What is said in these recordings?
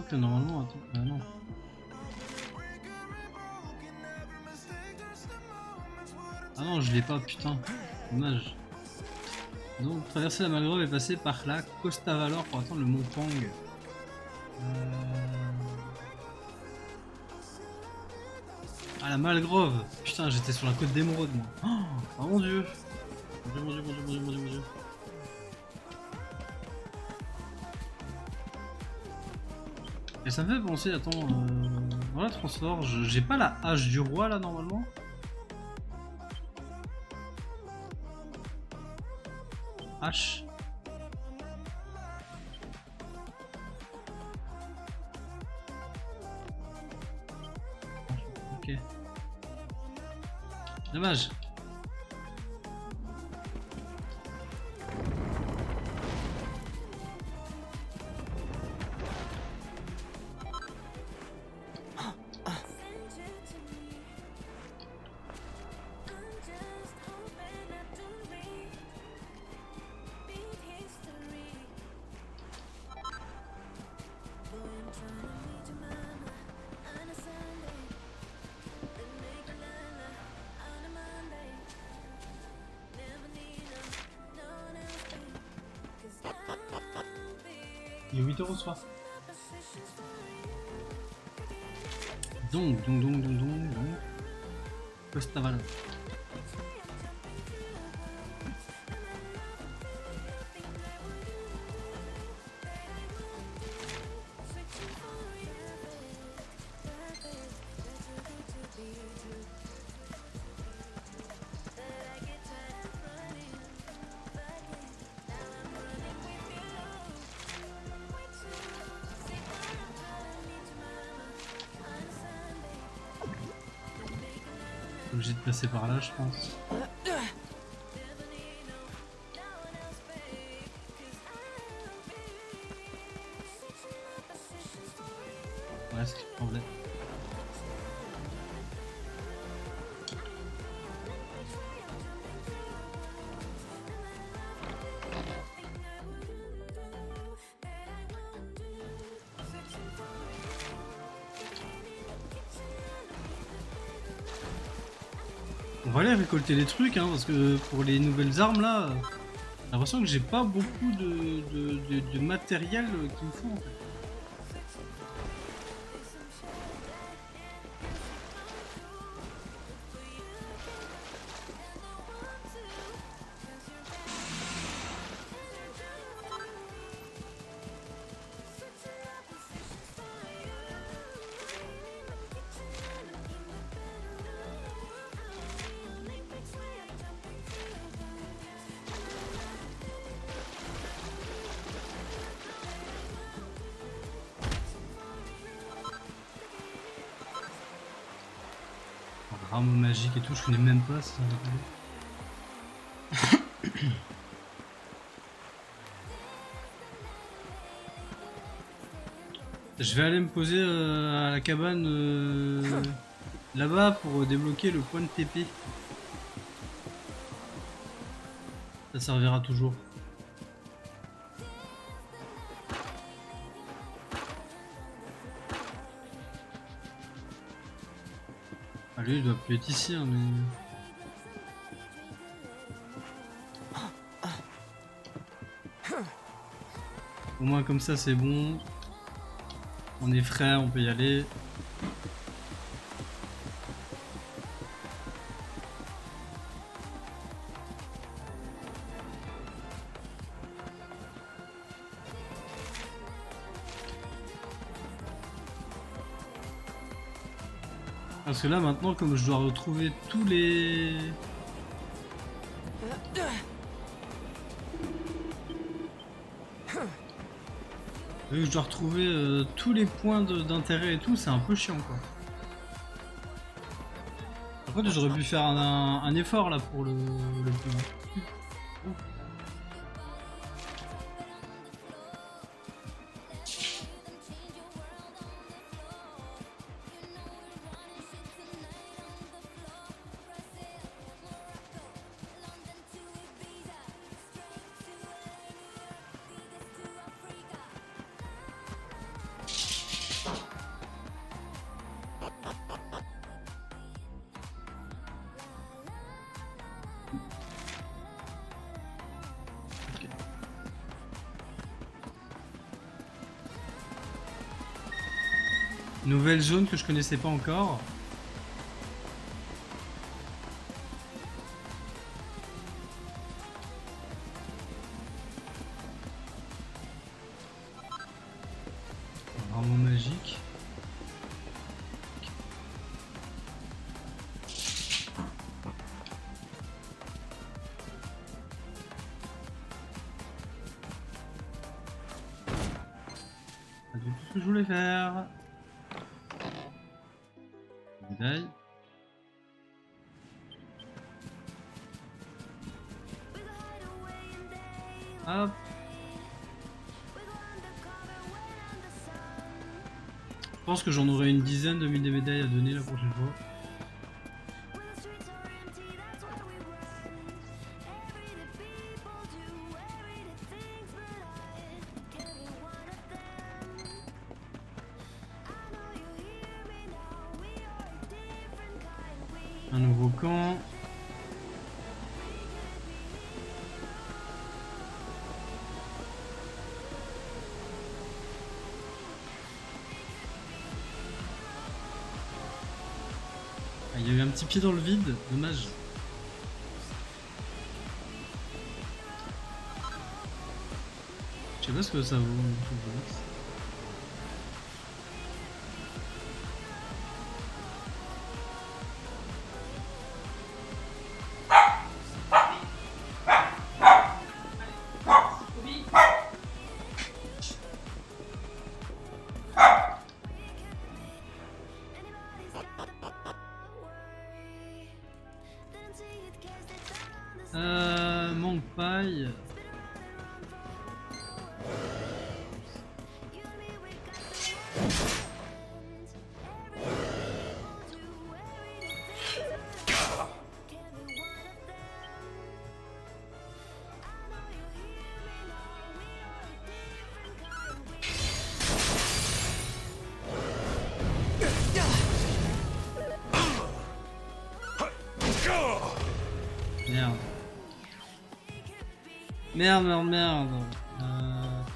que normalement, attends, ah non. Ah non, je l'ai pas, putain. Dommage. Donc, traverser la mangrove et passer par la Costa Valor pour attendre le mont Pang. Ah, la Malgrove. Putain, j'étais sur la côte d'Émeraude, moi. Oh mon dieu. Mon dieu, mon dieu, mon dieu, mon dieu, mon dieu. Et ça me fait penser, attends, dans la transport, j'ai pas la hache du roi là normalement. Hache. Ok. Dommage. Il est 8 € ce soir. Donc. Costa Valor. Obligé de passer par là, je pense. Ouais, c'est le problème. On va aller récolter les trucs, hein, parce que pour les nouvelles armes là, j'ai l'impression que j'ai pas beaucoup de matériel qu'il me faut en fait. Rameau magique et tout, je connais même pas ça. Je vais aller me poser à la cabane là-bas pour débloquer le point de TP. Ça servira toujours. Ah, lui il doit plus être ici, hein, mais... Au moins comme ça c'est bon. On est frais, on peut y aller. Parce que là maintenant comme je dois retrouver tous les... Vu que je dois retrouver tous les points d'intérêt et tout, c'est un peu chiant quoi. Par contre j'aurais pu faire un effort là pour le plan. Nouvelle zone que je connaissais pas encore. Rameau magique. Pas du tout ce que je voulais faire. Médaille. Hop. Je pense que j'en aurai une dizaine de mille des médailles à donner la prochaine fois. Un nouveau camp. Ah, il y a eu un petit pied dans le vide, dommage. Je sais pas ce que ça vaut. Manque paille. Merde. Merde.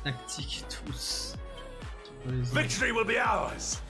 Tactique tous. Victory will be ours.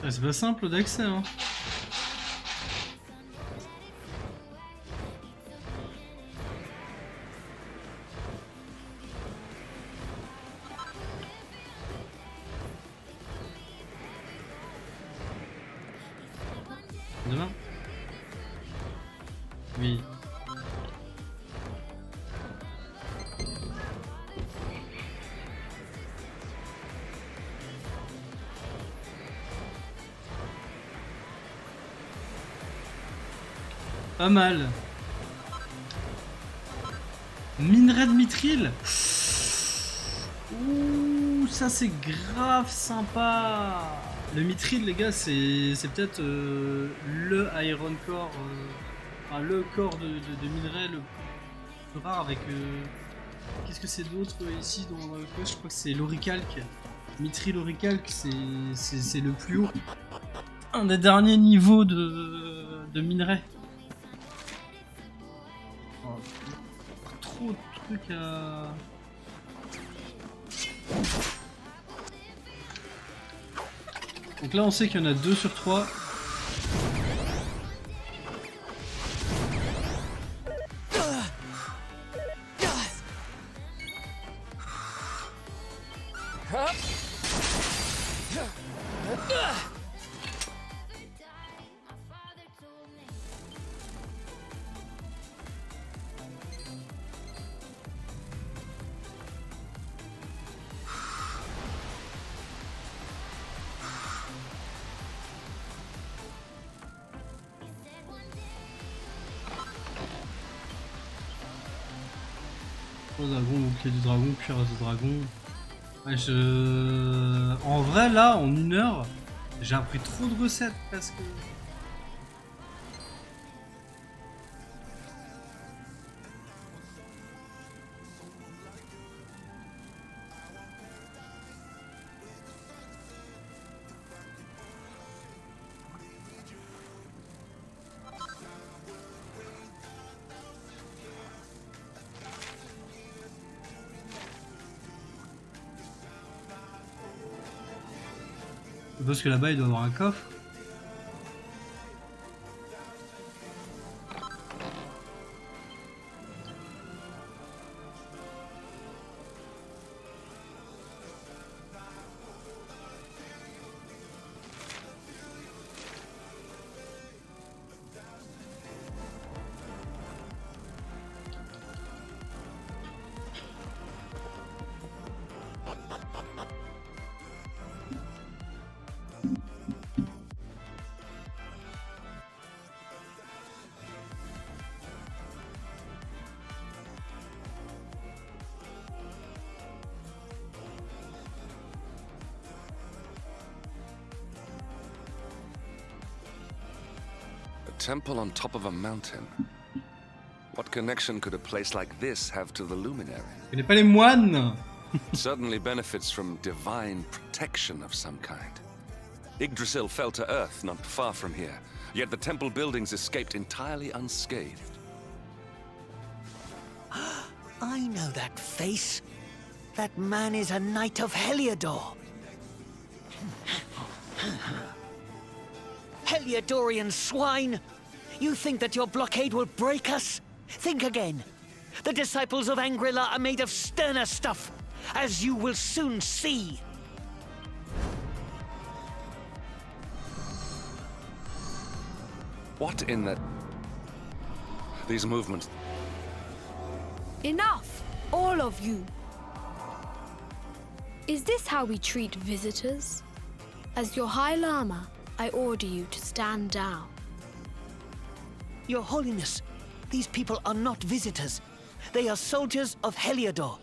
Ah, c'est pas simple d'accès, hein. Demain? Oui. Pas mal. Minerai de mithril. Ouh, ça c'est grave sympa. Le mithril, les gars, c'est peut-être le iron core, enfin, le corps de minerai le plus rare avec... Qu'est-ce que c'est d'autre ici dans le quest? Je crois que c'est l'oricalque. Mithril oricalque, c'est le plus haut. Un des derniers niveaux de minerai. Oh, trop de trucs à... Donc là on sait qu'il y en a 2 sur 3. Oh, dragon, bouclier du dragon, cuirasse de dragon. Ouais, en vrai, là, en 1 heure, j'ai appris trop de recettes parce que. Parce que là-bas, il doit y avoir un coffre. Temple on top of a mountain. What connection could a place like this have to the luminary? Je connais pas les moines. Certainly benefits from divine protection of some kind. Yggdrasil fell to earth not far from here, yet the temple buildings escaped entirely unscathed. I know that face. That man is a knight of Heliodor. Heliodorian swine! You think that your blockade will break us? Think again. The disciples of Angela are made of sterner stuff, as you will soon see. What in the... These movements... Enough! All of you! Is this how we treat visitors? As your High Lama, I order you to stand down. Your Holiness, these people are not visitors. They are soldiers of Heliodor.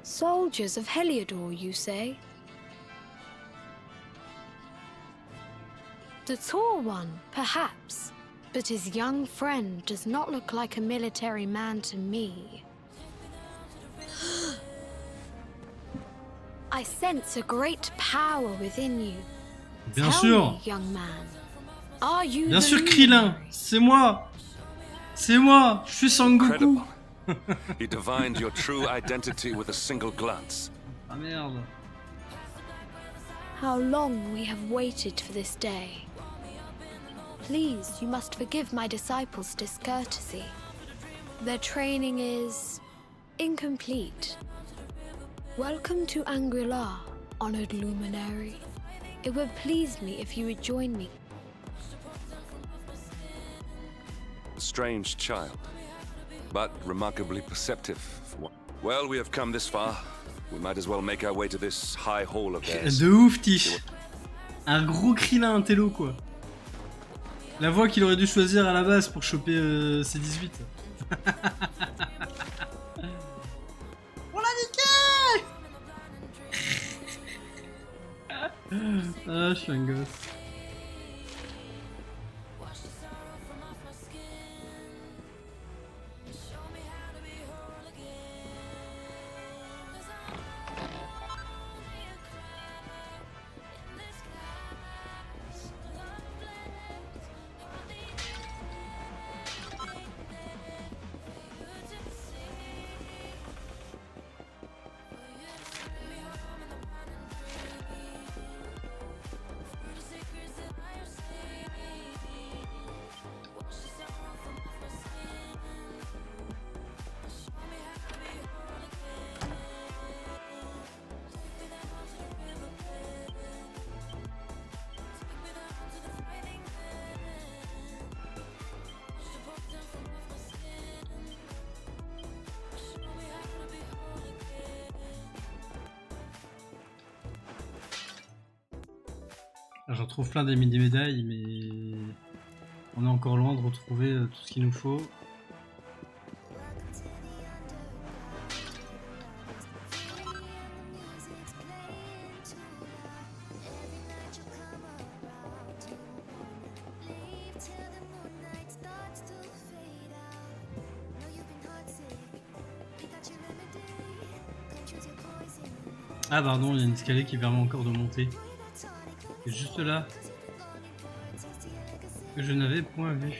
Soldiers of Heliodor, you say? The tall one, perhaps, but his young friend does not look like a military man to me. I sense a great power within you. Bien Tell sûr. me, young man, are you Bien the sûr, Krillin. luminary? C'est moi. C'est moi. Je suis Sangoku. Incredible. He divined your true identity with a single glance. Ah merde. How long we have waited for this day. Please, you must forgive my disciples' discourtesy. Their training is incomplete. Welcome to Angela, honored luminary. It would please me if you would join me. A strange child, but remarkably perceptive. Well, we have come this far. We might as well make our way to this high hall of theirs. De ouf, Tish. Un gros Krillin intello, quoi. La voix qu'il aurait dû choisir à la base pour choper ses 18. On l'a niqué. Ah, je suis un gosse. J'en trouve plein des médailles, mais on est encore loin de retrouver tout ce qu'il nous faut. Ah pardon, il y a un escalier qui permet encore de monter. C'est juste là. Que je n'avais point vu.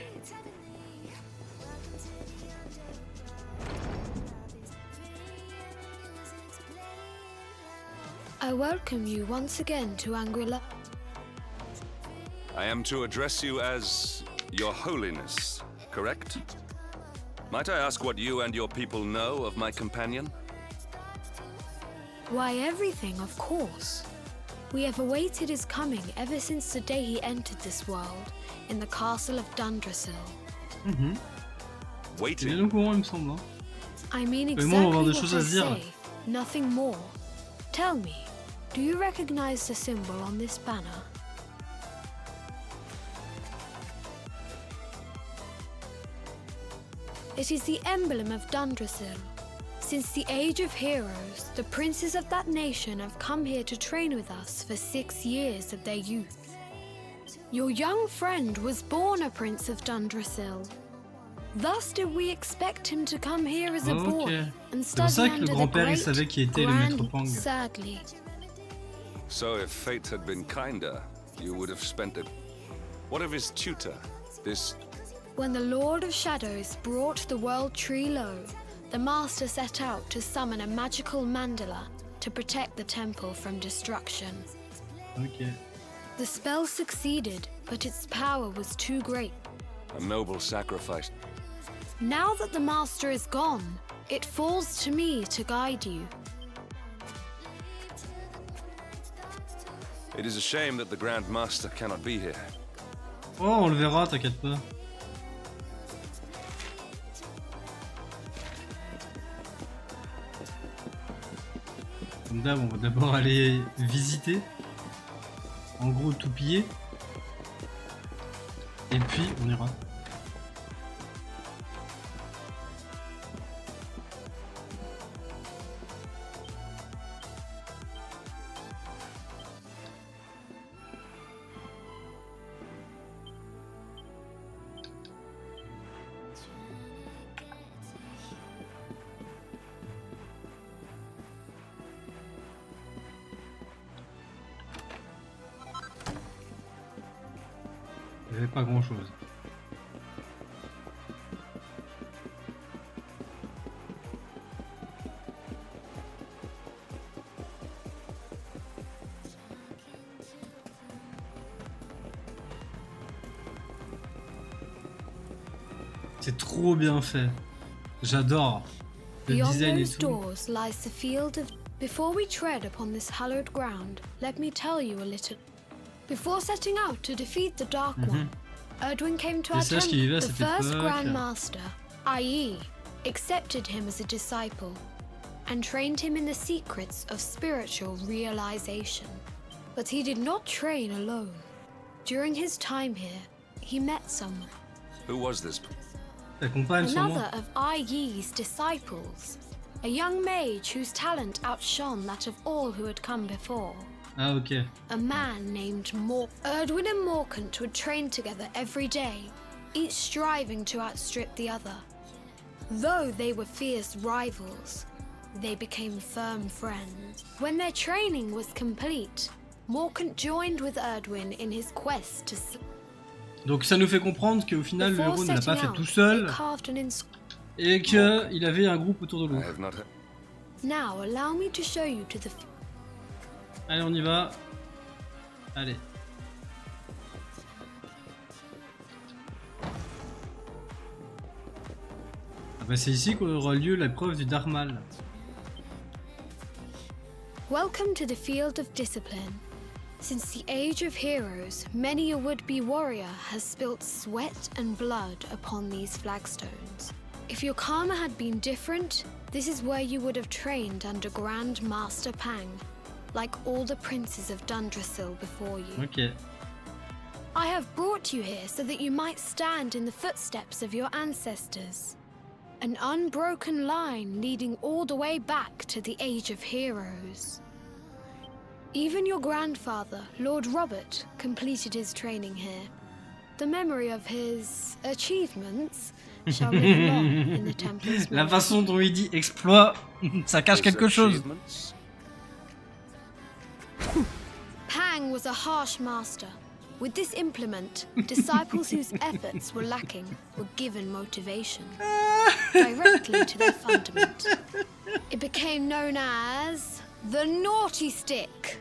I welcome you once again to Angrila. I am to address you as Your Holiness, correct? Might I ask what you and your people know of my companion? Why, everything, of course. We have awaited his coming ever since the day he entered this world, in the castle of Dundrasil. Il est Waiting. au courant, il me semble. Hein. I mean Mais moi, on va avoir exactly des what choses I à se dire. say, nothing more. Tell me, do you recognize the symbol on this banner? It is the emblem of Dundrasil. Since the age of heroes, the princes of that nation have come here to train with us for 6 years of their youth. Your young friend was born a prince of Dundrasil. Thus did we expect him to come here as a boy and C'est pour study ça que le under the grand-père il savait great qui était le maître Grand Pang. Sadly. So if fate had been kinder, you would have spent it. What of his tutor? This When the Lord of Shadows brought the world tree low, the master set out to summon a magical mandala to protect the temple from destruction. Ok. The spell succeeded, but its power was too great. a noble sacrifice. Now that the master is gone, it falls to me to guide you. It is a shame that the Grand Master cannot be here. Oh, on le verra, t'inquiète pas. Comme d'hab, on va d'abord aller visiter. En gros, tout piller. Et puis, on ira. Il n'y avait pas grand chose. C'est trop bien fait. J'adore. Le Beyond design et those tout. doors lies the field of... Before we tread upon this hallowed ground, let me tell you a little. Before setting out to defeat the Dark One, Erdwin came to our Les sages qui temple. vivaient à The cette first époque. Grand Master, i.e., accepted him as a disciple and trained him in the secrets of spiritual realization. But he did not train alone. During his time here, he met someone. Who was this? Ta compagne sûrement. Another of I.E.'s disciples. A young mage whose talent outshone that of all who had come before. Ah ok. A man named Erdwin and Morkant would train together every day, each striving to outstrip the other. Though they were fierce rivals, they became firm friends. When their training was complete, Morkant joined with Erdwin in his quest to... Donc ça nous fait comprendre qu'au final le Before héros ne l'a pas setting fait out, tout they seul carved an et qu'il avait un groupe autour de I lui. have not heard. Now allow me to show you to the... Allez, on y va. Allez. Ah bah c'est ici qu'aura lieu l'épreuve du Dharmal. Welcome to the field of discipline. Since the age of heroes, many a would-be warrior has spilt sweat and blood upon these flagstones. If your karma had been different, this is where you would have trained under Grand Master Pang, like all the princes of Dundrasil before you. Ok. I have brought you here so that you might stand in the footsteps of your ancestors. An unbroken line leading all the way back to the age of heroes. Even your grandfather, Lord Robert, completed his training here. The memory of his achievements shall live long in the temple's La memory. façon dont il dit exploit, ça cache His quelque chose. achievements? Pang was a harsh master. With this implement, disciples whose efforts were lacking were given motivation directly to their fundament. It became known as the naughty stick.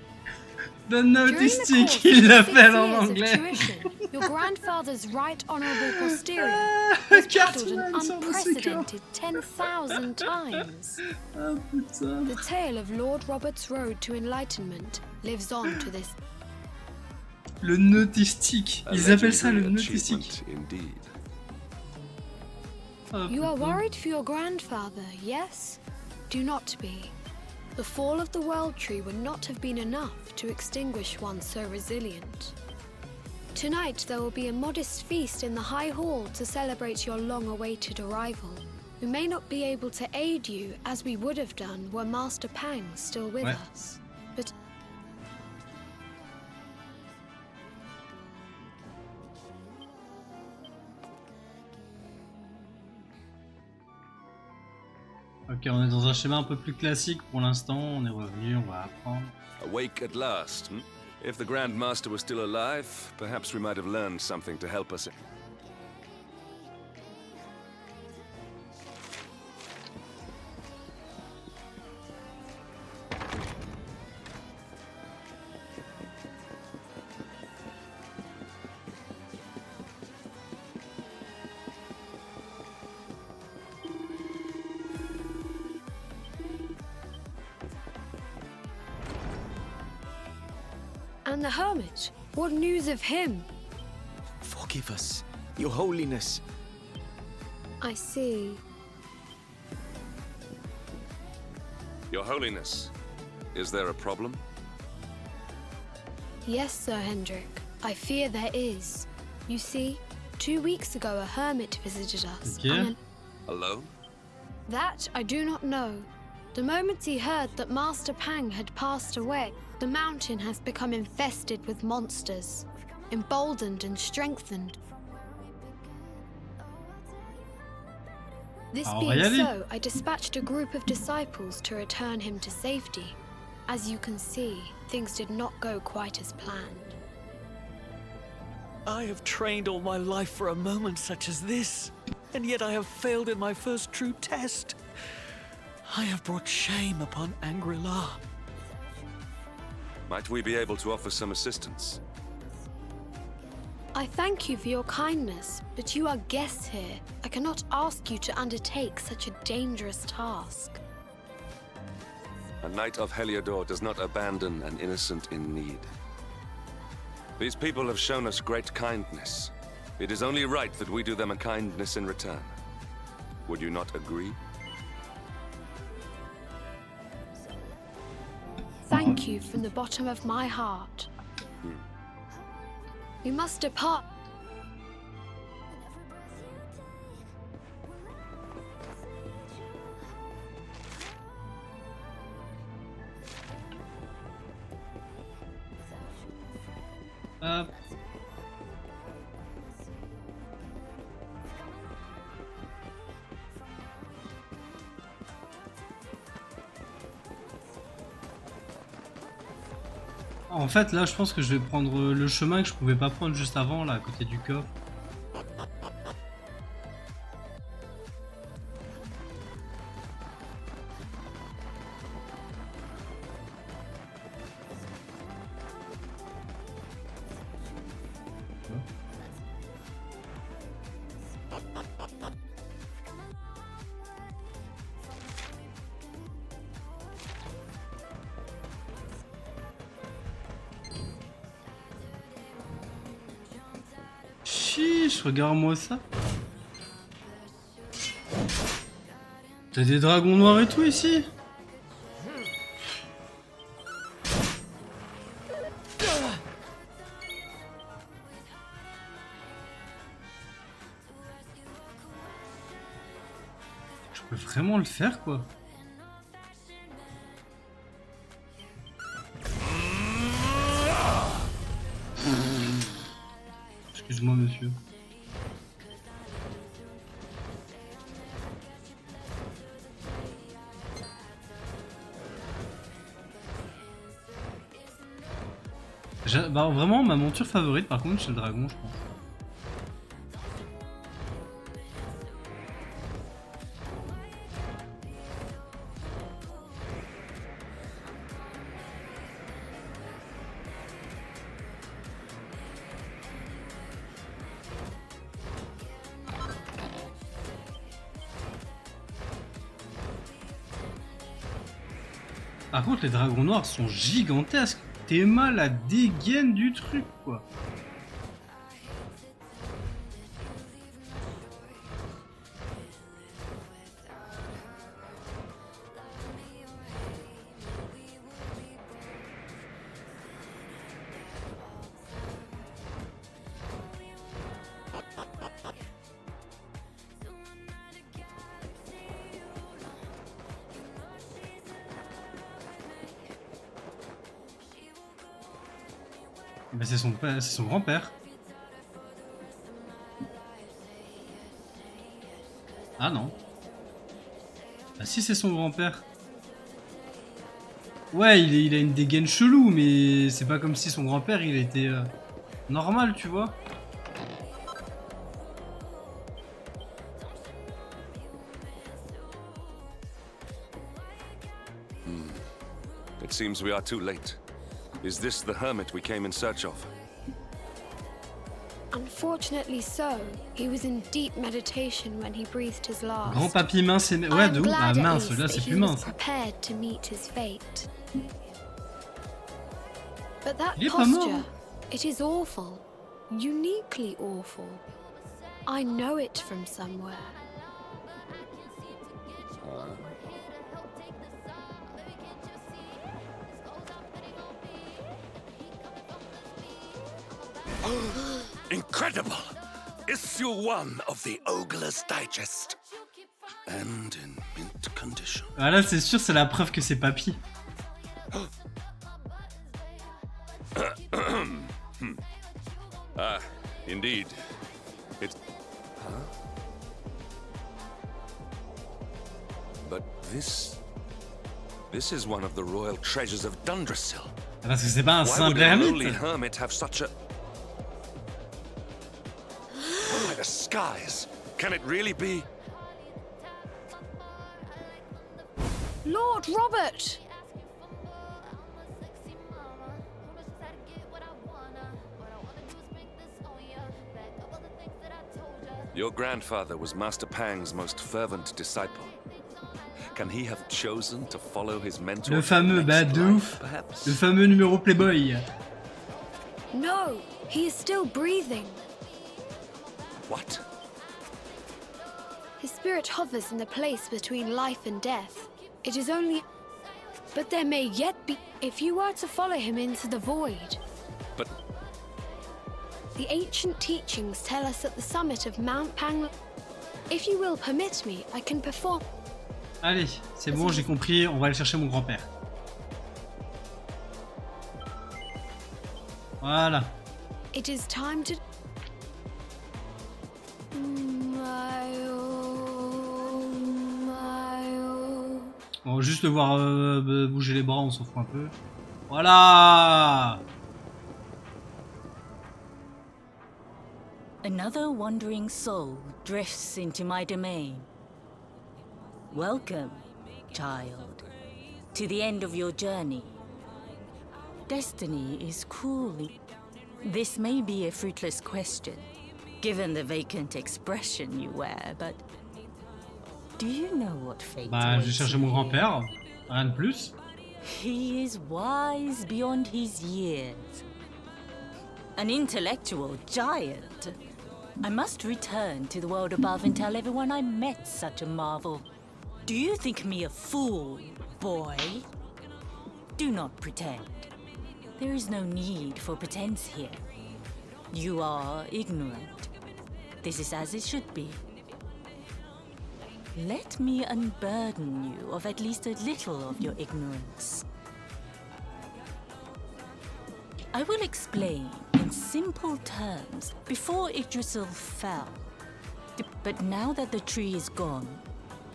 The naughty During the stick, course il of l'appelle 6 en years of anglais. tuition, your grandfather's right honourable posterior was paddled an Cartman sort de ses unprecedented 10,000 times. Ah putain. The tale of Lord Robert's road to enlightenment lives on to this. Le nautistique. A Ils appellent ça le legendary nautistique. achievement indeed. Ah, You are putain. worried for your grandfather, yes? Do not be. The fall of the World Tree would not have been enough to extinguish one so resilient. Tonight there will be a modest feast in the High Hall to celebrate your long-awaited arrival. We may not be able to aid you as we would have done were Master Pang still with Ouais. us. But Ok, on est dans un schéma un peu plus classique pour l'instant. On est revenu, on va apprendre. Awake at last, hmm? If the Grand Master were still alive, perhaps we might have learned something to help us. and the hermit, what news of him? Forgive us, Your Holiness. I see. Your Holiness, is there a problem? Yes, Sir Hendrik. I fear there is. You see, 2 weeks ago a hermit visited us. Okay. And Alone? that I do not know. The moment he heard that Master Pang had passed away, the mountain has become infested with monsters, emboldened and strengthened. This On va being y aller. so, I dispatched a group of disciples to return him to safety. As you can see, things did not go quite as planned. I have trained all my life for a moment such as this, and yet I have failed in my first true test. I have brought shame upon Angri-La. Might we be able to offer some assistance? I thank you for your kindness, but you are guests here. I cannot ask you to undertake such a dangerous task. A knight of Heliodor does not abandon an innocent in need. These people have shown us great kindness. It is only right that we do them a kindness in return. Would you not agree? Thank you from the bottom of my heart. We must depart. Hop. En fait, là, je pense que je vais prendre le chemin que je pouvais pas prendre juste avant, là, à côté du coffre. Chiche, regarde-moi ça. T'as des dragons noirs et tout ici? Je peux vraiment le faire, quoi. Excuse-moi, monsieur. Bah, vraiment, ma monture favorite, par contre, c'est le dragon, je pense. Par contre, les dragons noirs sont gigantesques. T'es mal la dégaine du truc, quoi. Bah c'est son grand-père. Ah non. Ah si, c'est son grand-père. Ouais, il a une dégaine chelou, mais c'est pas comme si son grand-père il était normal, tu vois. It seems we are too late. Is this the hermit we came in search of? Unfortunately so. He was in deep meditation when he breathed his last. Grand papy mince et... Ouais, de ouf. Ah I'm glad at mince, least là that c'est he plus was mince. prepared to meet his fate. But that Il est pas mort. posture, it is awful. Uniquely awful. I know it from somewhere. Incredible! Issue 1 of the Ogler's Digest. And in mint condition. Ah là c'est sûr, c'est la preuve que c'est papy. Ah, indeed. It's... Huh? But this is one of the royal treasures of Dundrasil. Parce que c'est pas un Why simple would a lowly ermite. hermit have such a... Oh, by the skies! Can it really be? Lord Robert! Your grandfather was Master Pang's most fervent disciple. Can he have chosen to follow his mentor? Le fameux, bah de ouf. Perhaps? Le fameux numéro Playboy. No, he is still breathing. What? His spirit hovers in the place between life and death. It is only... But there may yet be... If you were to follow him into the void... But The ancient teachings tell us at the summit of Mount Pang... If you will permit me, I can perform... Allez, c'est bon, j'ai compris, on va aller chercher mon grand-père. Voilà. It is time to... On va juste le voir bouger les bras, on s'en fout un peu. Voilà. Another wandering soul drifts into my domain. Welcome, child, to the end of your journey. Destiny is cruelly... This may be a fruitless question, given the vacant expression you wear, but... Do you know what fate Bah, j'ai awaits cherché mon you? grand-père, rien de plus. He is wise beyond his years. An intellectual giant. I must return to the world above and tell everyone I met such a marvel. Do you think me a fool, boy? Do not pretend. There is no need for pretense here. You are ignorant. This is as it should be. Let me unburden you of at least a little of your ignorance. I will explain in simple terms before Yggdrasil fell. But now that the tree is gone,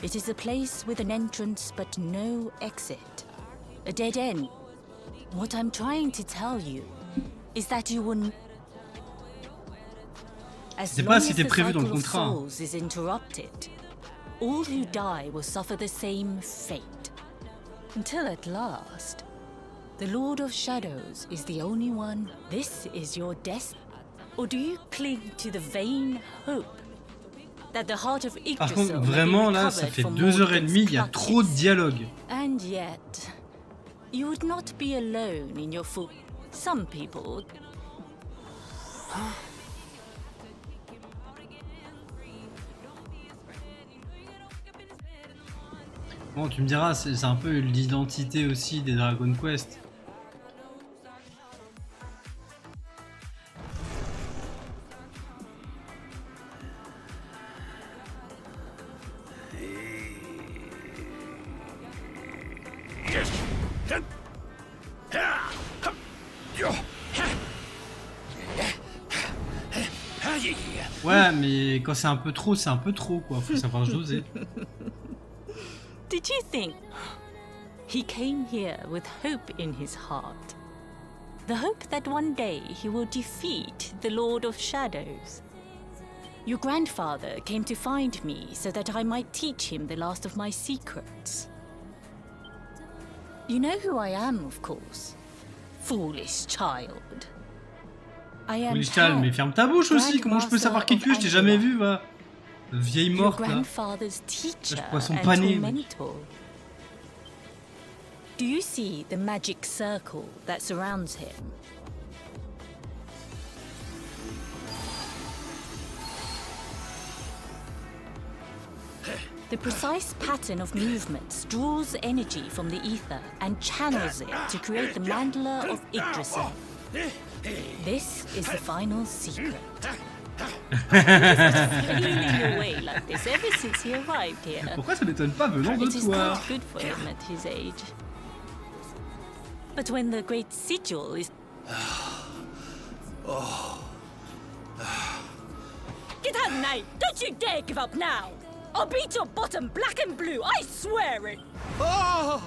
it is a place with an entrance but no exit. A dead end. What I'm trying to tell you is that you will. As C'est long pas as si c'était the prévu dans le cycle of contrat. souls is interrupted, all who die will suffer the same fate. Until at last, the Lord of Shadows is the only one. This is your destiny. Or do you cling to the vain hope that the heart of Par contre, Yggdrasil may be vraiment là, ça recovered fait from 2h30, il y a Morden's trop de clutches? dialogue. And yet, you would not be alone in your fool. Some people. Bon, tu me diras, c'est un peu l'identité aussi des Dragon Quest. Ouais, mais quand c'est un peu trop quoi. Faut savoir doser. Did you think he came here with hope in his heart? The hope that one day he will defeat the Lord of Shadows. Your grandfather came to find me so that I might teach him the last of my secrets. You know who I am, of course. Foolish child. I am Oui, mais Hel, ferme ta bouche aussi. Comment je peux savoir qui tu es? Je t'ai jamais vu, va. Vieille your morte là. grandfather's teacher Lâche poisson and pané. tormentor. Do you see the magic circle that surrounds him? The precise pattern of movements draws energy from the ether and channels it to create the mandala of Yggdrasil. This is the final secret. Feeling your way like this ever since he arrived here. Pourquoi ça m'étonne pas venant de It is toi? not good for him at his age. But when the great sigil is... Get out, knight! Don't you dare give up now! I'll beat your bottom black and blue, I swear it! Oh!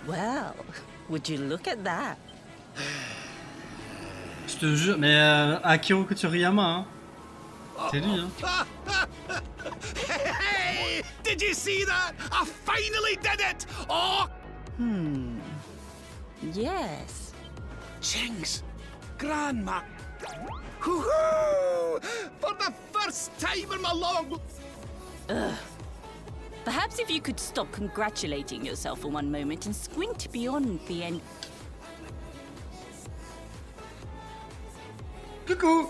Well, would you look at that? Je te jure, mais Akiro Kutoriyama, hein. C'est lui, hein. Hey! Did you see that? I finally did it! Oh! Yes. Jinx! Grandma! Woohoo! For the first time in my long... Perhaps if you could stop congratulating yourself for one moment and squint beyond the end. Coucou.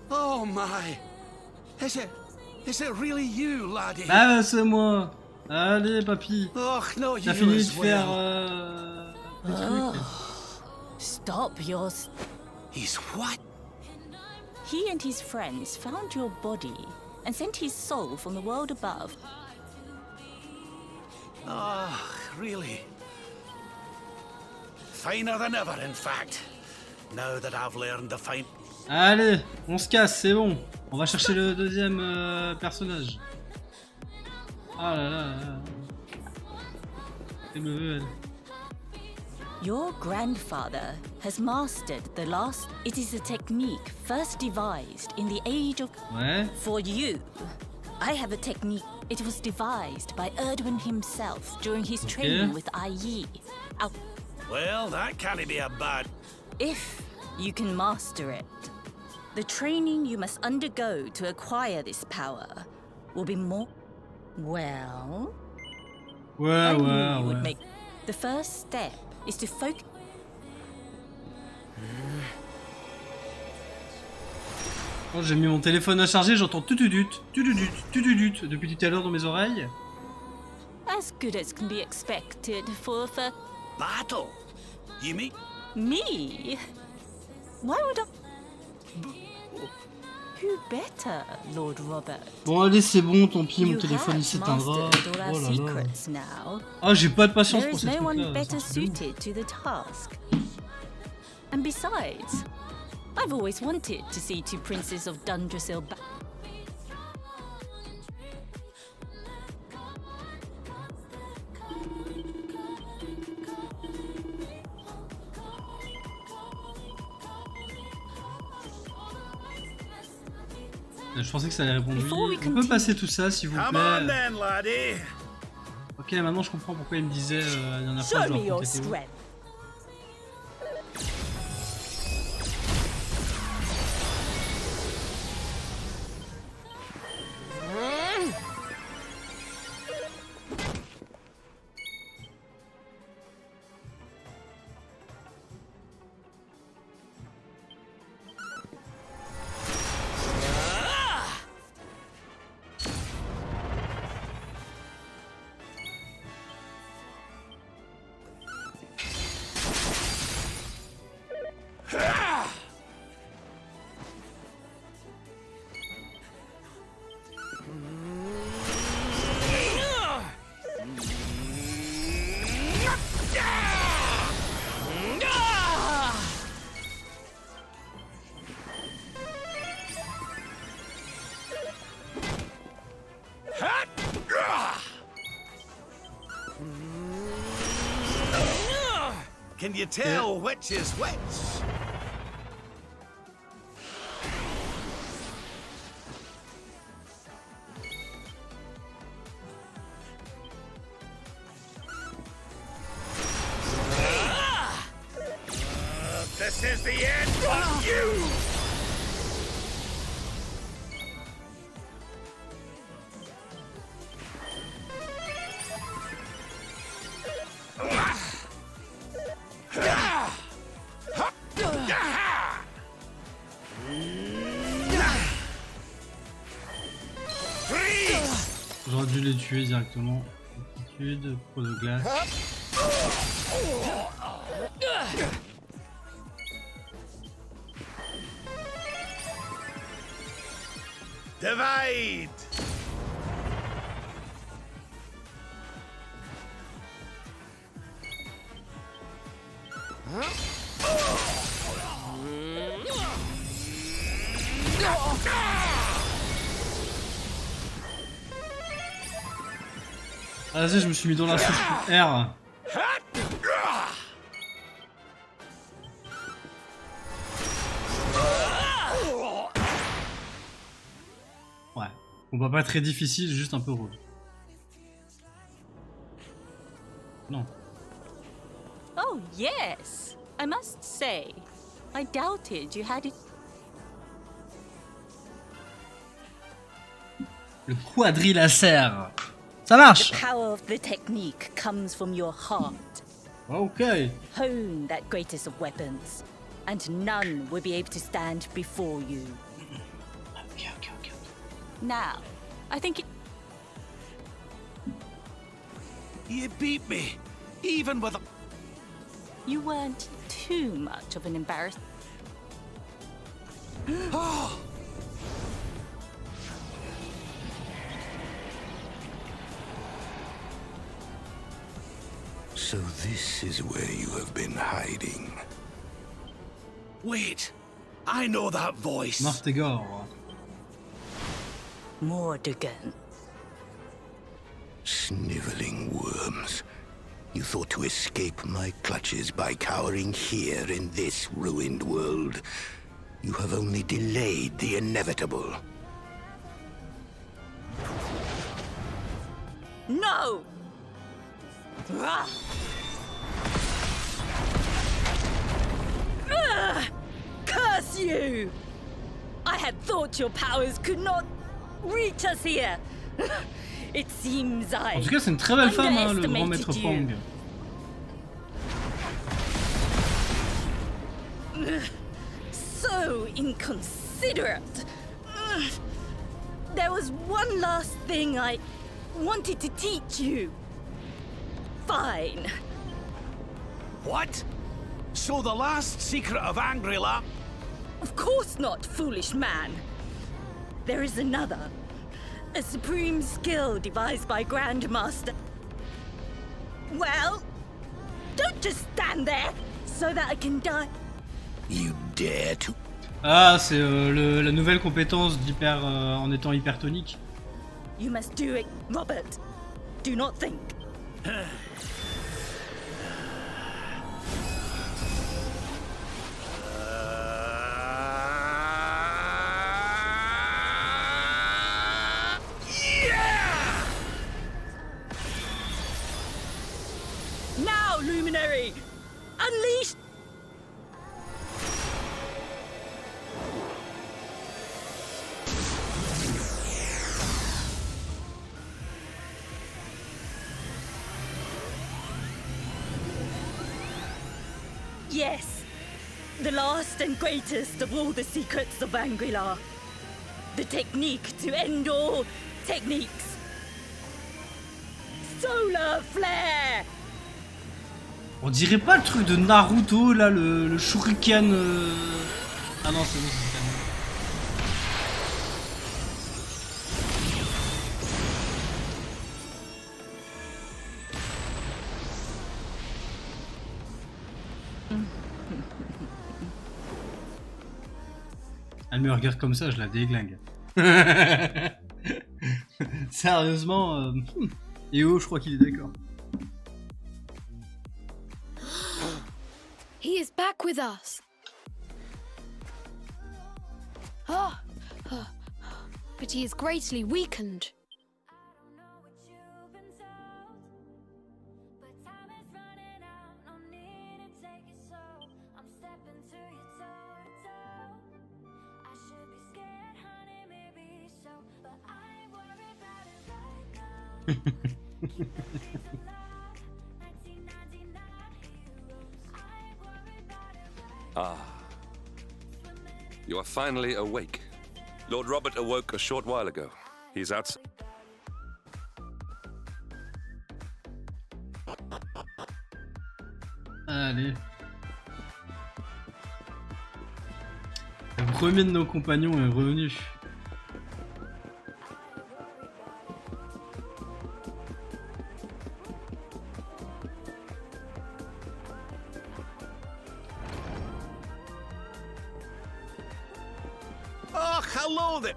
Oh my! Is it really you, laddie? Ah, c'est moi. Allez, papy. Oh, no, T'as you fini de as faire well. le truc. Stop your... He's what? He and his friends found your body and sent his soul from the world above. Oh, really? Finer than ever, in fact. Now that I've learned to find... Allez, on se casse, c'est bon. On va chercher le deuxième personnage. Ah là là là. Elle me veut, elle. Your grandfather has mastered the last... It is a technique first devised in the age of... Ouais. For you, I have a technique. It was devised by Erdwin himself during his training with Yi. Well, that can't be a bad... If you can master it, the training you must undergo to acquire this power will be more... Well... Ouais, I knew ouais, you would ouais. make... The first step is to focus... Quand j'ai mis mon téléphone à charger, j'entends tutudut depuis tout à l'heure dans mes oreilles. As good as can be expected for a first. Battle? You mean? Me? Why would I? Who better, Lord Robert? Bon allez c'est bon, tant pis, mon You téléphone il have s'éteindra. mastered all Oh our là là. secrets now. Ah j'ai pas de patience There pour is ces no trucs là. one better suited to the task. And besides, I've always wanted to see two princes of Dundrasil back. Je pensais que ça allait répondre Before we oui. On peut continue. passer tout ça s'il vous Come plaît. on then, laddie. Ok maintenant je comprends pourquoi il me disait la dernière fois Show je dois me your affronter Théo. strength. Can you tell which is which? This is the end of you! J'aurais dû les tuer directement. Attitude, peau de glace. Divide! Ah vas-y je me suis mis dans la souche R. Ouais. Combat pas très difficile, juste un peu rude. Non. Oh, yes. I must say, I doubted you had it. Le quadrilaser. Ça marche. The power of the technique comes from your heart. Ok. Hone that greatest of weapons, and none will be able to stand before you. Ok. Now, I think it... You beat me, even with a... You weren't too much of an embarrassment. So this is where you have been hiding. Wait, I know that voice. Martegor. Mordegan. Sniveling worms. You thought to escape my clutches by cowering here in this ruined world. You have only delayed the inevitable. No! Ah! Curse you! I had thought your powers could not reach us here. It seems I En tout cas, c'est une très belle femme, hein, le grand maître underestimated Pang. So inconsiderate. considerate. There was one last thing I wanted to teach you. Fine. What? So the last secret of Angri-La? Of course not, foolish man. There is another. A supreme skill devised by Grandmaster. Well, don't just stand there so that I can die. You dare to... Ah, c'est la nouvelle compétence d'hyper en étant hypertonique. You must do it, Robert. Do not think. Now, Luminary! Unleash! Yes, the last and greatest of all the secrets of Angri-La. The technique to end all techniques. Solar Flare! On dirait pas le truc de Naruto là, le shuriken. Ah non, c'est bon, c'est calme. Elle me regarde comme ça, je la déglingue. Sérieusement, Eo, je crois qu'il est d'accord. He is back with us. Ah, but he is greatly weakened. Ah. You are finally awake. Lord Robert awoke a short while ago. He's outside. Allez. Le premier de nos compagnons est revenu. Oh, hello there.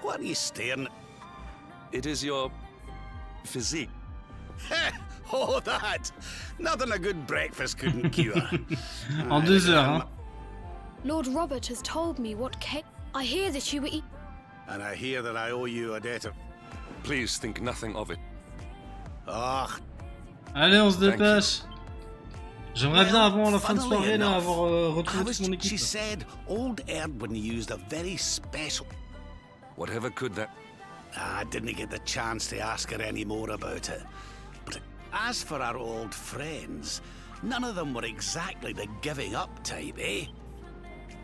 What are you staring at? It is your physique. Oh, that. Nothing a good breakfast couldn't cure. En 2 heures, hein. Lord Robert has told me what cake. I hear that you were eating. And I hear that I owe you a debt of... Please think nothing of it. Oh, Allez, on se dépêche. J'aimerais bien avant la fin de funnily soirée là enough, avoir I retrouvé was, toute mon she équipe. said old Erdwin used a very special... Whatever could that... I didn't get the chance to ask her any more about it. But as for our old friends, none of them were exactly the giving up type, eh?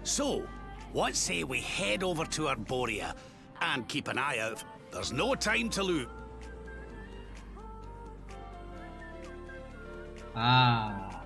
So, what say we head over to Arborea and keep an eye out? There's no time to lose. Ah.